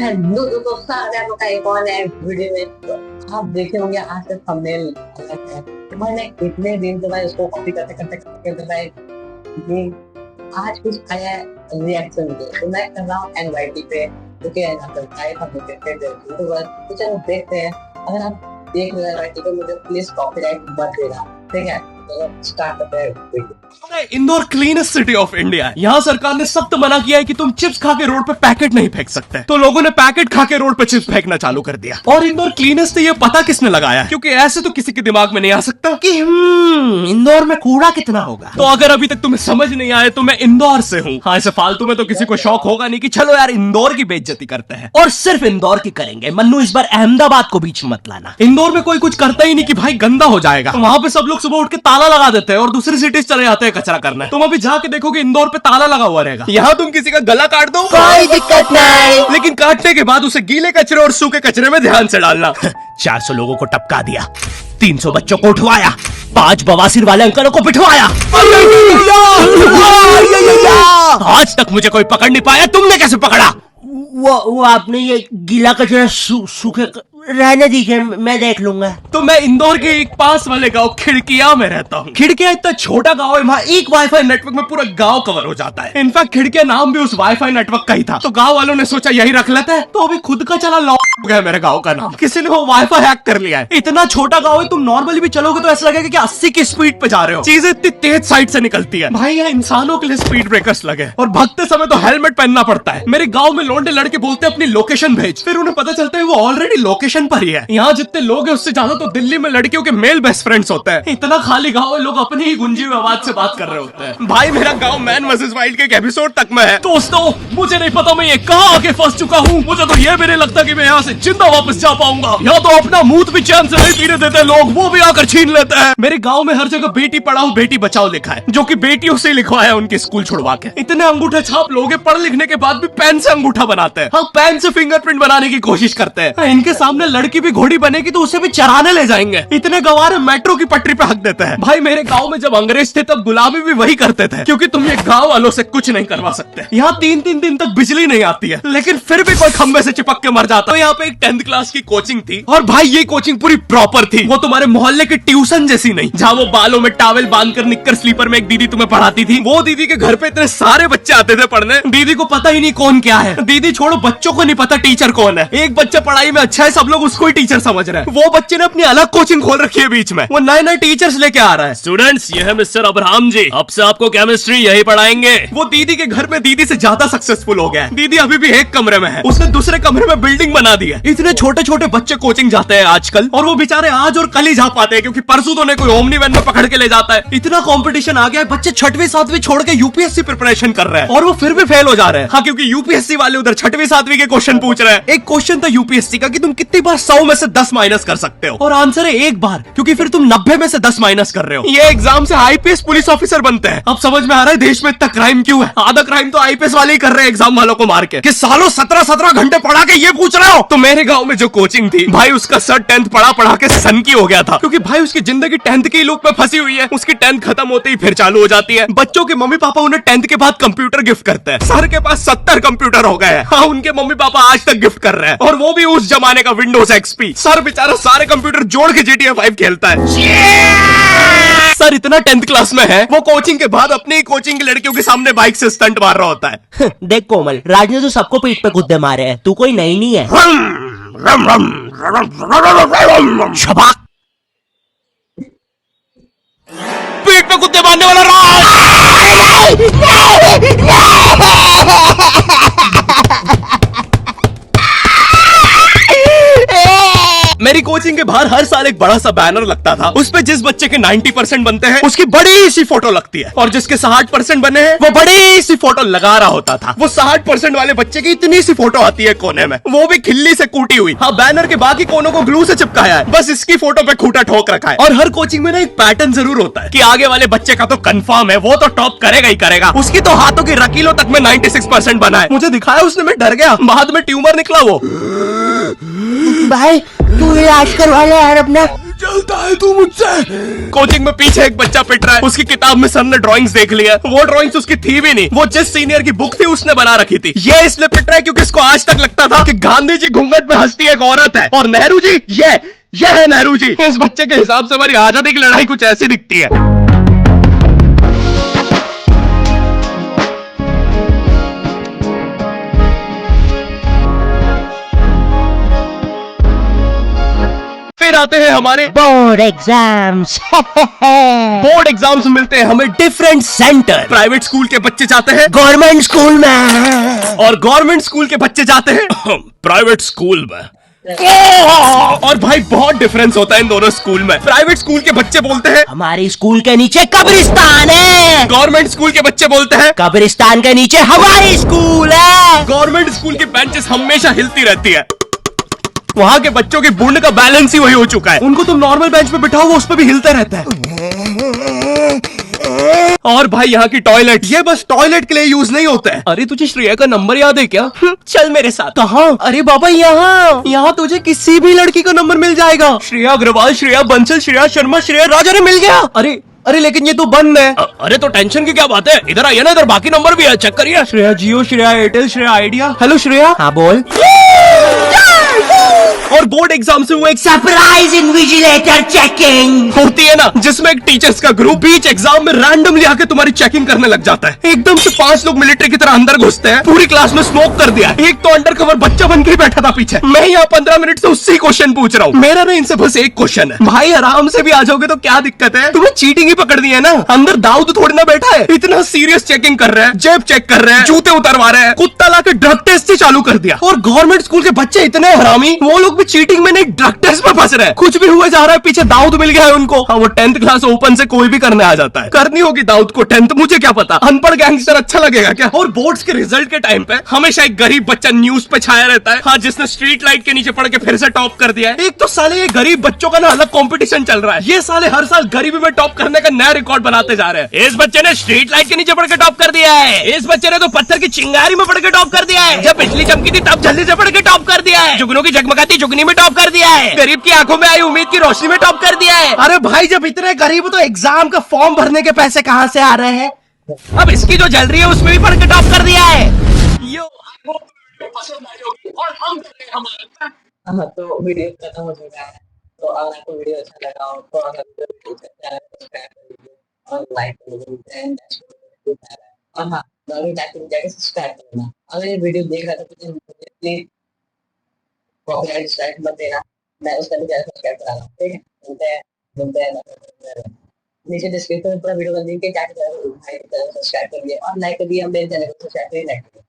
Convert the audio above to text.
Hello दोस्तों, स्वागत है एक और नए वीडियो में। आप देखे होंगे आज का थंबनेल अलग है। तो मैंने इतने दिन से भाई उसको कॉपी करते करते करते करते भाई ये आज कुछ आया है रिएक्शन वीडियो। तो मैं कर रहा हूँ एनवाईटी पे, क्योंकि ना करता है हम तो बस तो चलो देखते हैं। अगर आप देख रहे हैं एनवाईटी पे, मुझे प्लीज कॉपीराइट मत देना, ठीक है? तो स्टार्ट करते हैं video. Indore cleanest city of India है। यहाँ सरकार ने सख्त मना किया है कि तुम चिप्स खा के रोड पे पैकेट नहीं फेंक सकते। तो लोगों ने पैकेट खा के रोड पे चिप्स फेंकना चालू कर दिया। और इंदौर क्लीनेस्ट ये पता किसने लगाया, क्योंकि ऐसे तो किसी के दिमाग में नहीं आ सकता कि इंदौर में कूड़ा कितना होगा। तो अगर अभी तक तुम्हें समझ नहीं आए तो मैं इंदौर से हूँ। हाँ, ऐसे फालतू में तो किसी को शौक होगा नहीं कि चलो यार इंदौर की बेइज्जती करते हैं, और सिर्फ इंदौर की करेंगे। मन्नू, इस बार अहमदाबाद को बीच में मत लाना। इंदौर में कोई कुछ करता ही नहीं कि भाई गंदा हो जाएगा, तो वहां पे सब लोग सुबह उठ के ताला लगा देते हैं और दूसरी सिटीज चले जाते हैं कचरा करने। तुम अभी जाके देखोगे इंदौर पे ताला लगा हुआ रहेगा। यहाँ तुम किसी का गला काट दो कोई दिक्कत नहीं, लेकिन काटने के बाद उसे गीले कचरे और सूखे कचरे में ध्यान से डालना। 400 लोगों को टपका दिया, 300 बच्चों को उठवाया, 5 बवासीर वाले अंकलों को बिठवाया। आज तक मुझे कोई पकड़ नहीं पाया, तुमने कैसे पकड़ा? वो आपने ये गीला कचरा सूखे रहने दीजिए, मैं देख लूंगा। तो मैं इंदौर के एक पास वाले गांव खिड़किया में रहता हूँ। खिड़किया इतना छोटा गांव है, वहाँ एक वाईफाई नेटवर्क में पूरा गांव कवर हो जाता है। इनफैक्ट खिड़किया नाम भी उस वाईफाई नेटवर्क का ही था, तो गांव वालों ने सोचा यही रख लेते हैं। तो अभी खुद का चला लॉक हो गया मेरे गांव का नाम, किसी ने वो वाईफाई हैक कर लिया है। इतना छोटा गाँव है, तुम नॉर्मली भी चलोगे तो ऐसा लगेगा कि 80 की स्पीड पे जा रहे हो। चीजें इतनी तेज साइड से निकलती है भाई। यहाँ इंसानों के लिए स्पीड ब्रेकर्स लगे, और भागते समय तो हेलमेट पहनना पड़ता है। मेरे गाँव में लौंडे लड़के बोलते हैं अपनी लोकेशन भेज, फिर उन्हें पता चलता है वो ऑलरेडी लोकेशन पर ही है। यहाँ जितने लोग हैं उससे ज्यादा तो दिल्ली में लड़कियों के मेल बेस्ट फ्रेंड्स होते हैं। इतना खाली गांव है, लोग अपनी ही गुंजी हुई आवाज से बात कर रहे होते हैं। भाई मेरा गांव मैन वर्सेस वाइल्ड के एक एपिसोड तक में है। दोस्तों, मुझे नहीं पता मैं ये कहां आके फंस चुका हूँ। मुझे तो ये भी नहीं लगता कि मैं यहाँ से जिंदा वापस जा पाऊंगा। यहाँ तो अपना मूत भी चैन से नहीं पीने देते लोग, वो भी आकर छीन लेते हैं। मेरे गाँव में हर जगह बेटी पढ़ाओ बेटी बचाओ लिखा है, जो की बेटियों से लिखवाया है उनके स्कूल छुड़वा के। इतने अंगूठे छाप लोग हैं, पढ़ लिखने के बाद भी पेन से अंगूठा बनाते हैं। हाँ, पेन से फिंगरप्रिंट बनाने की कोशिश करते हैं। इनके सामने लड़की भी घोड़ी बनेगी तो उसे भी चराने ले जाएंगे। इतने गवार मेट्रो की पटरी पे हक देते हैं। भाई मेरे गांव में जब अंग्रेज थे तब गुलामी भी वही करते थे, क्योंकि तुम ये गांव वालों से कुछ नहीं करवा सकते। यहाँ 3-3 दिन तक बिजली नहीं आती है, लेकिन फिर भी कोई खंबे से चिपक के मर जाता है। यहाँ पे एक 10th क्लास की कोचिंग थी, और भाई ये कोचिंग पूरी प्रॉपर थी। वो तुम्हारे मोहल्ले की ट्यूशन जैसी नहीं, जहाँ वो बालों में टॉवेल बांधकर निक्कर स्लीपर में एक दीदी तुम्हें पढ़ाती थी। वो दीदी के घर पे इतने सारे बच्चे आते थे पढ़ने, दीदी को पता ही नहीं कौन क्या है। दीदी छोड़ो, बच्चों को नहीं पता टीचर कौन है। एक बच्चा पढ़ाई में अच्छा है, सब लोग उसको ही टीचर समझ रहे हैं। वो बच्चे ने अपनी अलग कोचिंग खोल रखी है बीच में, वो नए टीचर्स लेके आ रहा है। स्टूडेंट्स, ये है मिस्टर अब्राहम जी, अब से आपको केमिस्ट्री यही पढ़ाएंगे। वो दीदी के घर में दीदी से ज्यादा सक्सेसफुल हो गया है। दीदी अभी भी एक कमरे में है, उसने दूसरे कमरे में बिल्डिंग बना दी है। इतने छोटे छोटे बच्चे कोचिंग जाते हैं आजकल, और वो बेचारे आज और कल ही जा पाते हैं, क्योंकि परसों तो कोई ओमनी वैन में पकड़ के ले जाता है। इतना कंपटीशन आ गया है, बच्चे 6वीं 7वीं छोड़ के यूपीएससी प्रिपरेशन कर रहे हैं, और वो फिर भी फेल हो जा रहे हैं। हाँ, क्योंकि यूपीएससी वाले उधर 6वीं 7वीं के क्वेश्चन पूछ रहे हैं। एक क्वेश्चन था यूपीएससी का कि तुम कितनी बार 100 में से 10 माइनस कर सकते हो, और आंसर है एक बार, क्योंकि फिर तुम 90 में से 10 माइनस कर रहे हो। ये एग्जाम से आईपीएस पुलिस ऑफिसर बनते हैं। अब समझ में आ रहा है देश में इतना क्राइम क्यों है। आधा क्राइम तो आईपीएस वाले ही कर रहे हैं एग्जाम वालों को मार के, कि सालों 17-17 घंटे पढ़ा के ये पूछ रहे हो। तो मेरे गांव में जो कोचिंग थी भाई, उसका सर 10th पढ़ा के सन की हो गया था, क्योंकि भाई उसकी जिंदगी 10th की लूप में फंसी हुई है। उसकी 10th खत्म होते ही फिर चालू हो जाती है। बच्चों के मम्मी पापा उन्हें 10th के बाद कंप्यूटर गिफ्ट करते हैं। सर के पास 70 कंप्यूटर हो गए हैं। हाँ, उनके मम्मी पापा आज तक गिफ्ट कर रहे हैं, और वो भी उस जमाने का विंडोज एक्सपी। सर बेचारा सारे कंप्यूटर जोड़ के GTA 5 खेलता है। सर इतना 10th क्लास में है, वो कोचिंग के बाद अपनी कोचिंग की लड़कियों के सामने बाइक से स्टंट मार रहा होता है। देख कोमल, राज ने तो सबको पीठ पे कुत्ते मारे हैं, तू कोई नई नहीं है। शबाक, पीठ पे कुत्ते मारने वाला राज। मेरी कोचिंग के बाहर हर साल एक बड़ा सा बैनर लगता था, उस पे जिस बच्चे के 90% बनते हैं उसकी बड़ी सी फोटो लगती है, और जिसके 60% बने हैं वो बड़ी सी फोटो लगा रहा होता था। वो 60% वाले बच्चे की इतनी सी फोटो आती है कोने में, वो भी खिल्ली से कूटी हुई। हाँ, बैनर के बाकी कोनों को ग्लू से चिपकाया है, बस इसकी फोटो पे खूंटा ठोक रखा है। और हर कोचिंग में ना एक पैटर्न जरूर होता है कि आगे वाले बच्चे का तो कंफर्म है, वो तो टॉप करेगा ही करेगा। उसकी तो हाथों की रकीलों तक में 96% बना है। मुझे दिखाया उसने, मैं डर गया, बाद में ट्यूमर निकला वो। भाई तू इलाज करवा छुड़वा ले यार अपना। चलता है तू मुझसे। कोचिंग में पीछे एक बच्चा पिट रहा है, उसकी किताब में सर ने ड्राइंग्स देख लिया, वो ड्राइंग्स उसकी थी भी नहीं, वो जिस सीनियर की बुक थी उसने बना रखी थी। ये इसलिए पिट रहा है क्योंकि इसको आज तक लगता था कि गांधी जी घूंघट में हंसती एक औरत है और नेहरू जी ये है नेहरू जी। इस बच्चे के हिसाब से हमारी आजादी की लड़ाई कुछ ऐसी दिखती है। फिर आते हैं हमारे बोर्ड एग्जाम्स। बोर्ड एग्जाम्स मिलते हैं हमें डिफरेंट सेंटर। प्राइवेट स्कूल के बच्चे जाते हैं गवर्नमेंट स्कूल में और गवर्नमेंट स्कूल के बच्चे जाते हैं प्राइवेट स्कूल में। और भाई बहुत डिफरेंस होता है इन दोनों स्कूल में। प्राइवेट स्कूल के बच्चे बोलते हैं हमारी स्कूल के नीचे कब्रिस्तान है, गवर्नमेंट स्कूल के बच्चे बोलते हैं कब्रिस्तान के नीचे हमारी स्कूल है। गवर्नमेंट स्कूल की बेंचेस हमेशा हिलती रहती है। वहाँ के बच्चों की बूंद का बैलेंस ही वही हो चुका है, उनको तुम नॉर्मल बेंच पे बिठाओ वो उस पर भी हिलता रहता है। और भाई यहाँ की टॉयलेट, ये बस टॉयलेट के लिए यूज नहीं होता है। अरे तुझे श्रेया का नंबर याद है क्या? चल मेरे साथ। कहाँ? अरे बाबा यहाँ तुझे किसी भी लड़की का नंबर मिल जाएगा। श्रेया अग्रवाल, श्रेया बंसल, श्रेया शर्मा, श्रेया राजा ने मिल गया। अरे लेकिन ये तो बंद है। अरे तो टेंशन की क्या बात है, इधर आइए ना, इधर बाकी नंबर भी है, चेक करिए। श्रेया जियो, श्रेया एयरटेल, श्रेया आइडिया। हेलो श्रेया। हाँ बोल। और बोर्ड एग्जाम से वो एक सरप्राइज इन्विजिलेटर चेकिंग होती है ना, जिसमें एक टीचर्स का ग्रुप बीच एग्जाम में रैंडमली आके तुम्हारी चेकिंग करने लग जाता है। एकदम से 5 लोग मिलिट्री की तरह अंदर घुसते हैं, पूरी क्लास में स्मोक कर दिया। एक तो अंडर कवर बच्चा बन के ही बैठा था पीछे। मैं यहाँ 15 मिनट से उससे क्वेश्चन पूछ रहा हूँ। मेरा ना इनसे बस एक क्वेश्चन है, भाई आराम से भी आ जाओगे तो क्या दिक्कत है, तुम्हें चीटिंग ही पकड़नी है ना। अंदर दाऊद थोड़ी ना बैठा है, इतना सीरियस चेकिंग कर रहे हैं, जेब चेक कर रहे हैं, जूते उतरवा रहे हैं, कुत्ता लाके ड्रग टेस्ट से चालू कर दिया। और गवर्नमेंट स्कूल के बच्चे इतने हरामी, वो लोग भी चीटिंग में नहीं ड्रग टेस्ट में फंस रहे हैं। कुछ भी हुए जा रहा है, पीछे दाऊद मिल गया है उनको। हाँ वो 10th क्लास ओपन से कोई भी करने आ जाता है, करनी होगी दाऊद को 10th, मुझे क्या पता, अनपढ़ गैंगस्टर अच्छा लगेगा क्या। और बोर्ड्स के रिजल्ट के टाइम पे हमेशा एक गरीब बच्चा न्यूज पे छाया रहता है, हाँ जिसने स्ट्रीट लाइट के नीचे पड़ के फिर से टॉप कर दिया है। एक तो साले ये गरीब बच्चों का ना अलग कंपटीशन चल रहा है, ये साले हर साल गरीबी में टॉप करने का नया रिकॉर्ड बनाते जा रहे हैं। इस बच्चे ने स्ट्रीट लाइट के नीचे पड़ के टॉप कर दिया है, इस बच्चे ने तो पत्थर की चिंगारी में पड़ के टॉप कर दिया है, जब बिजली चमकी थी तब जल्दी से पड़ के टॉप कर दिया है, जुगनू की जगमगाती जुगनी में टॉप कर दिया है, गरीब की आंखों में आई उम्मीद की रोशनी में टॉप कर दिया है। अरे भाई जब इतने गरीब हो तो एग्जाम का फॉर्म भरने के पैसे कहाँ से आ रहे हैं? अब इसकी जो जल रही है उसमें भी पड़ के टॉप कर दिया है। हाँ तो वीडियो खत्म हो चुका है। तो अगर आपको वीडियो अच्छा लगा हो तो अगर चैनल को सब्सक्राइब कर लीजिए और लाइक कर लीजिए। और हाँ जाके सब्सक्राइब करना। अगर ये वीडियो देख रहा था तो प्लीज कॉपीराइट स्ट्राइक मत देना, मैं उसका भी सब्सक्राइब करा रहा हूँ। ठीक है, मिलते हैं नीचे डिस्क्रिप्शन में पूरा वीडियो का लिंक है, जाके सब्सक्राइब करिए और लाइक करिए, मेरे चैनल को सब्सक्राइब करिए, लाइक करिए।